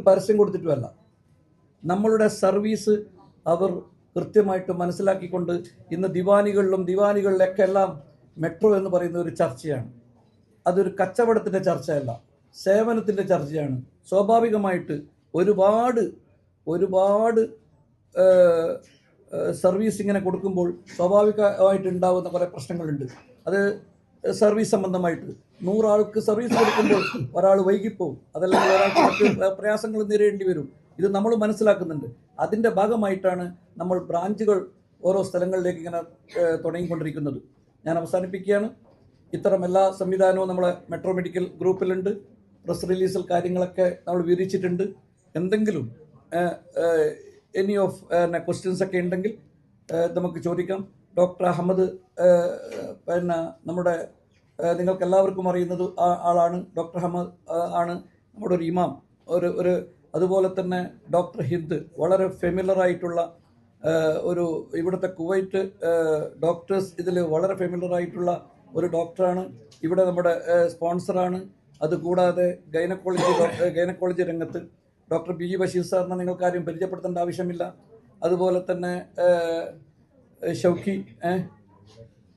പരസ്യം കൊടുത്തിട്ടുമല്ല. നമ്മളുടെ സർവീസ് അവർ കൃത്യമായിട്ട് മനസ്സിലാക്കിക്കൊണ്ട് ഇന്ന് ദിവാനികളിലൊക്കെ എല്ലാം മെട്രോ എന്ന് പറയുന്ന ഒരു ചർച്ചയാണ്. അതൊരു കച്ചവടത്തിൻ്റെ ചർച്ചയല്ല, സേവനത്തിൻ്റെ ചർച്ചയാണ്. സ്വാഭാവികമായിട്ട് ഒരുപാട് സർവീസ് ഇങ്ങനെ കൊടുക്കുമ്പോൾ സ്വാഭാവികമായിട്ട് ഉണ്ടാകുന്ന കുറേ പ്രശ്നങ്ങളുണ്ട്. അത് സർവീസ് സംബന്ധമായിട്ട് 100 ആൾക്ക് സർവീസ് കൊടുക്കുമ്പോൾ ഒരാൾ വൈകിപ്പോവും, അതല്ലെങ്കിൽ ഒരാൾക്ക് മറ്റ് പ്രയാസങ്ങൾ നേരിടേണ്ടി വരും. ഇത് നമ്മൾ മനസ്സിലാക്കുന്നുണ്ട്. അതിൻ്റെ ഭാഗമായിട്ടാണ് നമ്മൾ ബ്രാഞ്ചുകൾ ഓരോ സ്ഥലങ്ങളിലേക്ക് ഇങ്ങനെ തുടങ്ങിക്കൊണ്ടിരിക്കുന്നത്. ഞാൻ അവസാനിപ്പിക്കുകയാണ്. ഇത്തരം എല്ലാ സംവിധാനവും നമ്മളെ മെട്രോ മെഡിക്കൽ ഗ്രൂപ്പിലുണ്ട്. പ്രസ് റിലീസിൽ കാര്യങ്ങളൊക്കെ നമ്മൾ വിവരിച്ചിട്ടുണ്ട്. എന്തെങ്കിലും എനി ഓഫ് ക്വസ്റ്റ്യൻസ് ഒക്കെ ഉണ്ടെങ്കിൽ നമുക്ക് ചോദിക്കാം. ഡോക്ടർ അഹമ്മദ് നമ്മുടെ നിങ്ങൾക്ക് എല്ലാവർക്കും അറിയുന്നത് ആളാണ്. ഡോക്ടർ അഹമ്മദ് ആണ് നമ്മുടെ ഒരു ഇമാം. ഒരു അതുപോലെ തന്നെ ഡോക്ടർ ഹിന്ദ് വളരെ ഫെമിലറായിട്ടുള്ള ഇവിടുത്തെ കുവൈറ്റ് ഡോക്ടേഴ്സ് ഇതിൽ വളരെ ഫെമിലറായിട്ടുള്ള ഒരു ഡോക്ടറാണ്. ഇവിടെ നമ്മുടെ സ്പോൺസറാണ്. അതുകൂടാതെ ഗൈനക്കോളജി രംഗത്ത് ഡോക്ടർ ബി ബഷീർ സാറിനെ നിങ്ങൾക്കാരും പരിചയപ്പെടുത്തേണ്ട ആവശ്യമില്ല. അതുപോലെ തന്നെ ഷൗക്കി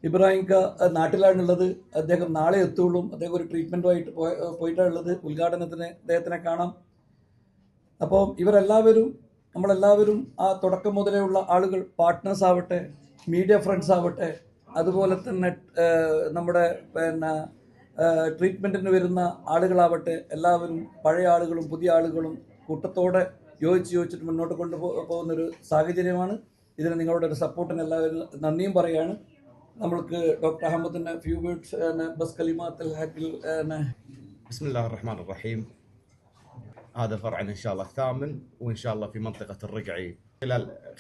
ഇബ്രാഹിംക നാട്ടിലാണുള്ളത്. അദ്ദേഹം നാളെ എത്തുള്ളൂ. അദ്ദേഹം ഒരു ട്രീറ്റ്മെൻറ്റുമായിട്ട് പോയിട്ടാണുള്ളത്. ഉദ്ഘാടനത്തിന് അദ്ദേഹത്തിനെ കാണാം. അപ്പോൾ നമ്മളെല്ലാവരും ആ തുടക്കം മുതലേ ഉള്ള ആളുകൾ, പാർട്ട്നേഴ്സ് ആവട്ടെ, മീഡിയ ഫ്രണ്ട്സ് ആവട്ടെ, അതുപോലെ തന്നെ നമ്മുടെ ട്രീറ്റ്മെൻറ്റിന് വരുന്ന ആളുകളാവട്ടെ, എല്ലാവരും പഴയ ആളുകളും പുതിയ ആളുകളും കൂട്ടത്തോടെ യോജിച്ചിട്ട് മുന്നോട്ട് കൊണ്ടുപോകുന്നൊരു സാഹചര്യമാണ്. ഇതിന് നിങ്ങളുടെ ഒരു സപ്പോർട്ടിന് എല്ലാവരും നന്ദിയും പറയുകയാണ്. നമ്മൾക്ക് ഡോക്ടർ അഹമ്മദിൻ്റെ ഫ്യൂ വേർഡ്സ് ബസ് കലിമാത്തിൽ ബിസ്മില്ലാഹിർ റഹ്മാനിർ റഹീം. هذا فرعنا إن شاء الله الثامن، وإن شاء الله في منطقة الرقعي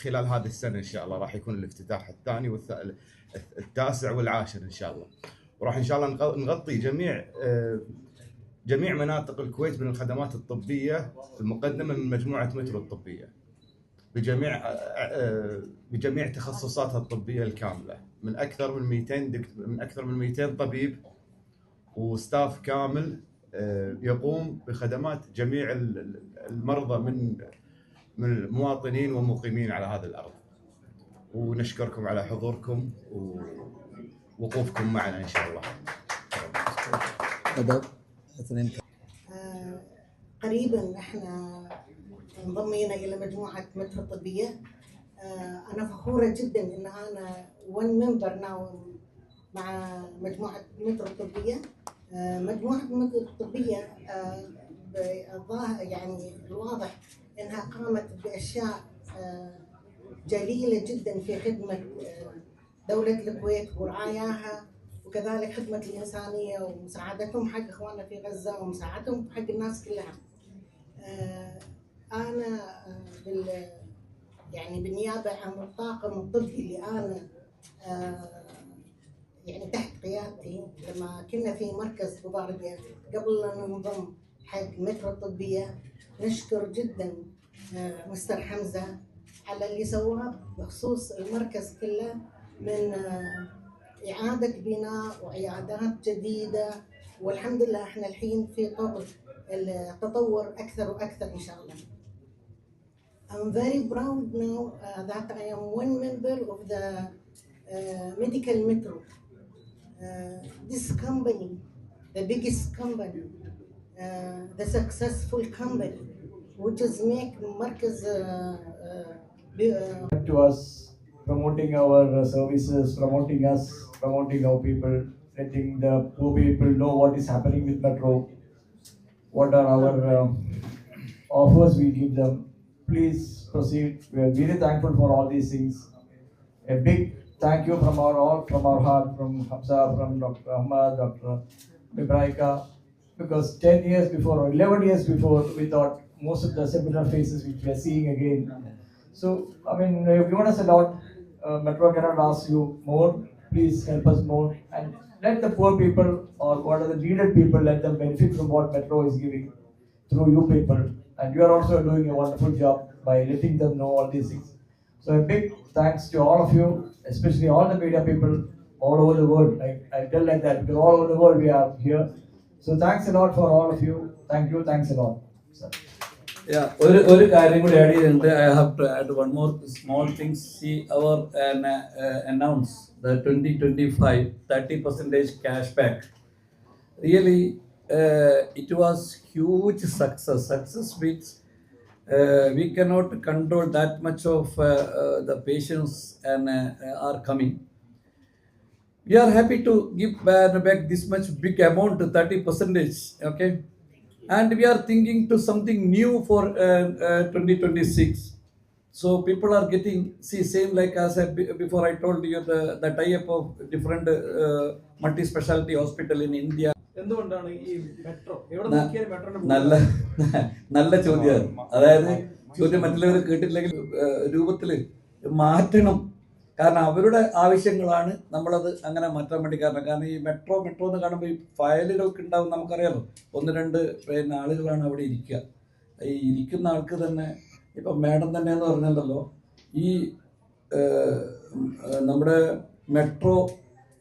خلال هذه السنة إن شاء الله راح يكون الافتتاح الثاني والتاسع والعاشر إن شاء الله. وراح إن شاء الله نغطي جميع مناطق الكويت من الخدمات الطبية المقدمة من مجموعة مترو الطبية بجميع تخصصاتها الطبية الكاملة، من أكثر من 200 طبيب وستاف كامل يقوم بخدمات جميع المرضى من المواطنين والمقيمين على هذا الأرض. ونشكركم على حضوركم ووقوفكم معنا إن شاء الله. قريبا احنا انضمينا الى مجموعه مترو الطبيه. انا فخوره جدا ان انا ون ممبر ناو مع مجموعه مترو الطبيه. مجموعه مترو الطبيه يعني الواضح انها قامت باشياء جليله جدا في خدمه دوله الكويت ورعاياها، وكذلك خدمة الإنسانية ومساعدتهم حق إخواننا في غزة ومساعدتهم حق الناس كلها. أنا يعني بالنيابة عن الطاقم الطبي اللي أنا يعني تحت قيادتي، لما كنا في مركز بوباربيا قبل أن ننضم حق مترو الطبية، نشكر جدا مستر حمزة على اللي سواه بخصوص المركز كله من إعادة بناء وعيادات جديدة، والحمد لله احنا الحين في طور التطور أكثر وأكثر إن شاء الله. I'm very proud now that I am one member of the medical metro. This company, the biggest company, the successful company, which is make Markaz to us, promoting our services, promoting us, promoting our people, letting the poor people know what is happening with Metro, what are our offers we give them. Please proceed. We are very thankful for all these things. A big thank you from our heart, from Hamza, from Dr. Ahmad, Dr. Ibrahika, because 10 years before or 11 years before, we thought most of the similar faces which we are seeing again. So, I mean, you've given us a lot. Metro cannot ask you more. Please help us more and let the poor people or what are the needed people, let them benefit from what Metro is giving through you people. And you are also doing a wonderful job by letting them know all these things. So a big thanks to all of you, especially all the media people all over the world. I tell like that because all over the world we are here. So thanks a lot for all of you. Thank you. Thanks a lot. Sir. ഒരു കാര്യം കൂടി add ചെയ്തിട്ടുണ്ട്. I have to add one more small things. See they announce the 2025 30% cash back. Really, it was huge success which we cannot control that much of the patients and are coming. We are happy to give back this much big amount, 30%, okay? And we are thinking to something new for 2026. So people are getting, see, same like I said before, I told you the tie-up of different multi-specialty hospital in India. എന്തുകൊണ്ടാണ് ഈ metro എവിടെ ന- നോക്കിയാലും മെട്രോന്റെ നല്ല ചോദ്യമാണ്. അതായത് ചോദ്യം മറ്റുള്ളവർ കേട്ടില്ലെങ്കിൽ രൂപത്തിൽ മാറ്റണം. കാരണം അവരുടെ ആവശ്യങ്ങളാണ് നമ്മളത് അങ്ങനെ മാറ്റാൻ വേണ്ടി കാരണം ഈ മെട്രോ എന്ന് കാണുമ്പോൾ ഈ ഫയലുകൾക്ക് ഉണ്ടാവും, നമുക്കറിയാലോ, 1-2 പിന്നെ ആളുകളാണ് അവിടെ ഇരിക്കുക. ഈ ഇരിക്കുന്ന ആൾക്ക് തന്നെ ഇപ്പം മാഡം തന്നെ എന്ന് പറഞ്ഞല്ലോ, ഈ നമ്മുടെ മെട്രോ,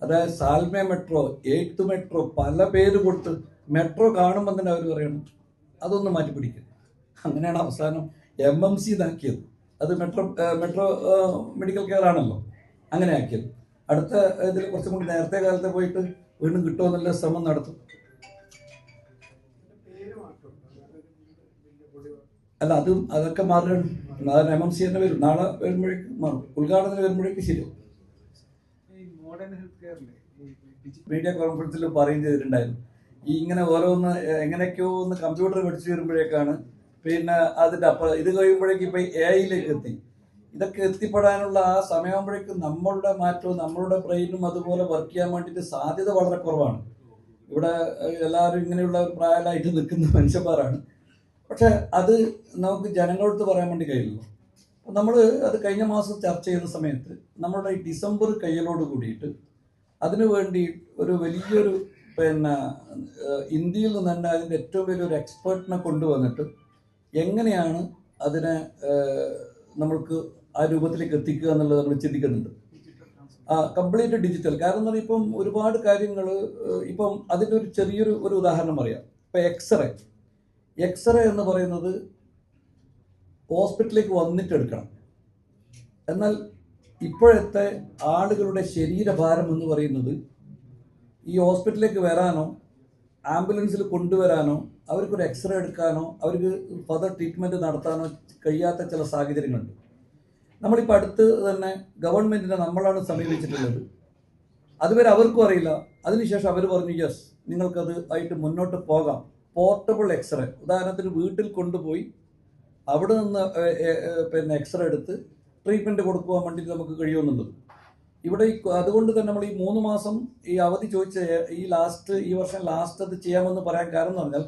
അതായത് സാൽമ മെട്രോ, 8th മെട്രോ, പല പേര് കൊടുത്ത് മെട്രോ കാണുമ്പോൾ തന്നെ അവർ പറയണം അതൊന്ന് മാറ്റി പിടിക്കും. അങ്ങനെയാണ് അവസാനം MMC ഇതാക്കിയത്. അത് മെട്രോ മെഡിക്കൽ കെയർ ആണല്ലോ അങ്ങനെ ആക്കിയത്. അടുത്ത ഇതിൽ കുറച്ചും കൂടി നേരത്തെ കാലത്ത് പോയിട്ട് വീണ്ടും കിട്ടുമെന്നുള്ള ശ്രമം നടത്തും. അല്ല, അതൊക്കെ മാറുകയാണ്. MMC തന്നെ വരും. നാളെ വരുമ്പോഴേക്കും മാറും. ഉദ്ഘാടനത്തിന് വരുമ്പോഴേക്കും ശരിയാവും. മീഡിയ കോൺഫറൻസിൽ പറയുകയും ചെയ്തിട്ടുണ്ടായിരുന്നു, ഈ ഇങ്ങനെ ഓരോന്ന് എങ്ങനെയൊക്കെയോ ഒന്ന് കമ്പ്യൂട്ടർ പഠിച്ചു വരുമ്പോഴേക്കാണ് പിന്നെ അതിൻ്റെ അപ്പുറം ഇത് കഴിയുമ്പോഴേക്കും ഇപ്പം AI എത്തി. ഇതൊക്കെ എത്തിപ്പെടാനുള്ള ആ സമയമാകുമ്പോഴേക്കും നമ്മളുടെ മാറ്റവും നമ്മളുടെ ബ്രെയിനും അതുപോലെ വർക്ക് ചെയ്യാൻ വേണ്ടിയിട്ട് സാധ്യത വളരെ കുറവാണ്. ഇവിടെ എല്ലാവരും ഇങ്ങനെയുള്ള ഒരു പ്രായമായിട്ട് നിൽക്കുന്ന മനുഷ്യന്മാരാണ്. പക്ഷെ അത് നമുക്ക് ജനങ്ങളോട് പറയാൻ വേണ്ടി കഴിയുള്ളൂ. അപ്പം നമ്മൾ അത് കഴിഞ്ഞ മാസം ചർച്ച ചെയ്യുന്ന സമയത്ത് നമ്മളുടെ ഈ ഡിസംബർ കയ്യിലോട് കൂടിയിട്ട് അതിനു വേണ്ടി ഒരു വലിയൊരു പിന്നെ ഇന്ത്യയിൽ നിന്ന് തന്നെ അതിൻ്റെ ഏറ്റവും വലിയൊരു എക്സ്പേർട്ടിനെ കൊണ്ടുവന്നിട്ട് എങ്ങനെയാണ് അതിനെ നമ്മൾക്ക് ആ രൂപത്തിലേക്ക് എത്തിക്കുക എന്നുള്ളത് നമ്മൾ ചിന്തിക്കുന്നുണ്ട്. Complete digital. കാരണം എന്ന് പറഞ്ഞാൽ ഇപ്പം ഒരുപാട് കാര്യങ്ങൾ, ഇപ്പം അതിൻ്റെ ഒരു ചെറിയൊരു ഉദാഹരണം പറയാം. ഇപ്പം എക്സ്റേ എന്ന് പറയുന്നത് ഹോസ്പിറ്റലിലേക്ക് വന്നിട്ട് എടുക്കണം. എന്നാൽ ഇപ്പോഴത്തെ ആളുകളുടെ ശരീരഭാരം എന്ന് പറയുന്നത് ഈ ഹോസ്പിറ്റലിലേക്ക് വരാനോ ആംബുലൻസിൽ കൊണ്ടുവരാനോ അവർക്കൊരു എക്സ്റേ എടുക്കാനോ അവർക്ക് ഫർദർ ട്രീറ്റ്മെൻറ്റ് നടത്താനോ കഴിയാത്ത ചില സാഹചര്യങ്ങളുണ്ട്. നമ്മളിപ്പോൾ അടുത്ത് തന്നെ ഗവൺമെൻറ്റിനെ നമ്മളാണ് സമീപിച്ചിട്ടുള്ളത്. അതുവരെ അവർക്കും അറിയില്ല. അതിനുശേഷം അവർ പറഞ്ഞു യെസ്, നിങ്ങൾക്കത് ആയിട്ട് മുന്നോട്ട് പോകാം. പോർട്ടബിൾ എക്സ്റേ, ഉദാഹരണത്തിന് വീട്ടിൽ കൊണ്ടുപോയി അവിടെ നിന്ന് പിന്നെ എക്സ്റേ എടുത്ത് ട്രീറ്റ്മെൻറ്റ് കൊടുക്കുവാൻ വേണ്ടിയിട്ട് നമുക്ക് കഴിയുമെന്നുള്ളത്. ഇവിടെ അതുകൊണ്ട് തന്നെ നമ്മൾ ഈ 3 മാസം ഈ അവധി ചോദിച്ച ഈ വർഷം ലാസ്റ്റ് അത് ചെയ്യാമെന്ന് പറയാൻ കാരണം എന്ന് പറഞ്ഞാൽ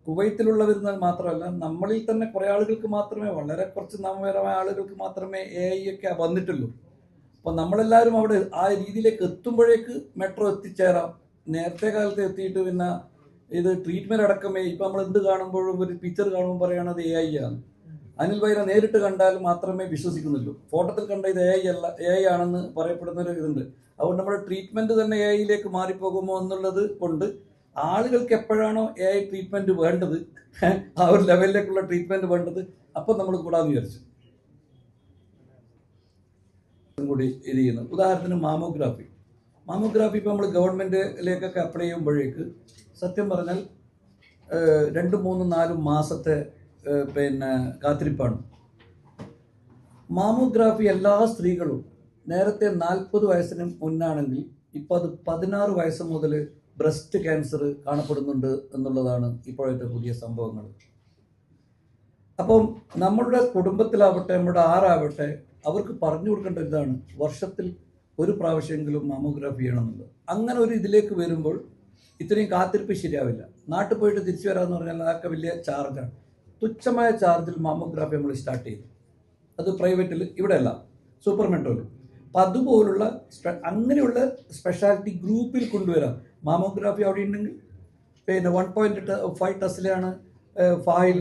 കുവൈത്തിലുള്ളവർ മാത്രമല്ല, നമ്മളിൽ തന്നെ കുറേ ആളുകൾക്ക് മാത്രമേ, വളരെ കുറച്ച് നാമപരമായ ആളുകൾക്ക് മാത്രമേ AI ഒക്കെ വന്നിട്ടുള്ളൂ. അപ്പോൾ നമ്മളെല്ലാവരും അവിടെ ആ രീതിയിലേക്ക് എത്തുമ്പോഴേക്ക് മെട്രോ എത്തിച്ചേരാം. നേരത്തെ കാലത്ത് എത്തിയിട്ട് പിന്നെ ഇത് ട്രീറ്റ്മെൻറ്റ് അടക്കമേ ഇപ്പം നമ്മൾ എന്ത് കാണുമ്പോഴും ഒരു പിക്ചർ കാണുമ്പോൾ പറയുന്നത് AI ആണ്. അനിൽ ഭായിനെ നേരിട്ട് കണ്ടാൽ മാത്രമേ വിശ്വസിക്കുന്നുള്ളൂ. ഫോട്ടോത്തിൽ കണ്ട ഇത് AI ആണെന്ന് പറയപ്പെടുന്നൊരു ഇതുണ്ട്. അതുകൊണ്ട് നമ്മുടെ ട്രീറ്റ്മെൻറ്റ് തന്നെ AI മാറിപ്പോകുമോ എന്നുള്ളത് കൊണ്ട് ആളുകൾക്ക് എപ്പോഴാണോ AI ട്രീറ്റ്മെൻറ്റ് വേണ്ടത്, ആ ഒരു ലെവലിലേക്കുള്ള ട്രീറ്റ്മെൻറ്റ് വേണ്ടത്, അപ്പം നമ്മൾ കൂടാന്ന് വിചാരിച്ചു കൂടി ഇത് ചെയ്യുന്നത്. ഉദാഹരണത്തിന് മാമോഗ്രാഫി ഇപ്പം നമ്മൾ ഗവൺമെൻറ്റിലേക്കൊക്കെ അപ്ലൈ ചെയ്യുമ്പോഴേക്ക് സത്യം പറഞ്ഞാൽ 2, 3, 4 മാസത്തെ പിന്നെ കാത്തിരിപ്പാണ്. മാമോഗ്രാഫി എല്ലാ സ്ത്രീകളും നേരത്തെ 40 വയസ്സിന് മുന്നാണെങ്കിൽ ഇപ്പം അത് 16 വയസ്സ് മുതൽ ബ്രസ്റ്റ് ക്യാൻസർ കാണപ്പെടുന്നുണ്ട് എന്നുള്ളതാണ് ഇപ്പോഴത്തെ പുതിയ സംഭവങ്ങൾ. അപ്പം നമ്മളുടെ കുടുംബത്തിലാവട്ടെ, നമ്മുടെ ആരാവട്ടെ, അവർക്ക് പറഞ്ഞു കൊടുക്കേണ്ട ഇതാണ് വർഷത്തിൽ 1 പ്രാവശ്യമെങ്കിലും മാമോഗ്രാഫി ചെയ്യണമെന്നുള്ളത്. അങ്ങനെ ഒരു ഇതിലേക്ക് വരുമ്പോൾ ഇത്രയും കാത്തിരിപ്പ് ശരിയാവില്ല. നാട്ടിൽ പോയിട്ട് തിരിച്ചു വരാമെന്ന് പറഞ്ഞാൽ അതൊക്കെ വലിയ ചാർജാണ്. തുച്ഛമായ ചാർജിൽ മാമോഗ്രാഫി നമ്മൾ സ്റ്റാർട്ട് ചെയ്തു. അത് പ്രൈവറ്റിൽ, ഇവിടെയല്ല, സൂപ്പർ മെട്രോയിൽ. അപ്പം അതുപോലുള്ള അങ്ങനെയുള്ള സ്പെഷ്യാലിറ്റി ഗ്രൂപ്പിൽ കൊണ്ടുവരാം. മാമോഗ്രാഫി അവിടെ ഉണ്ടെങ്കിൽ പിന്നെ 1.5 ടെസ്ലയാണ് ഫായിൽ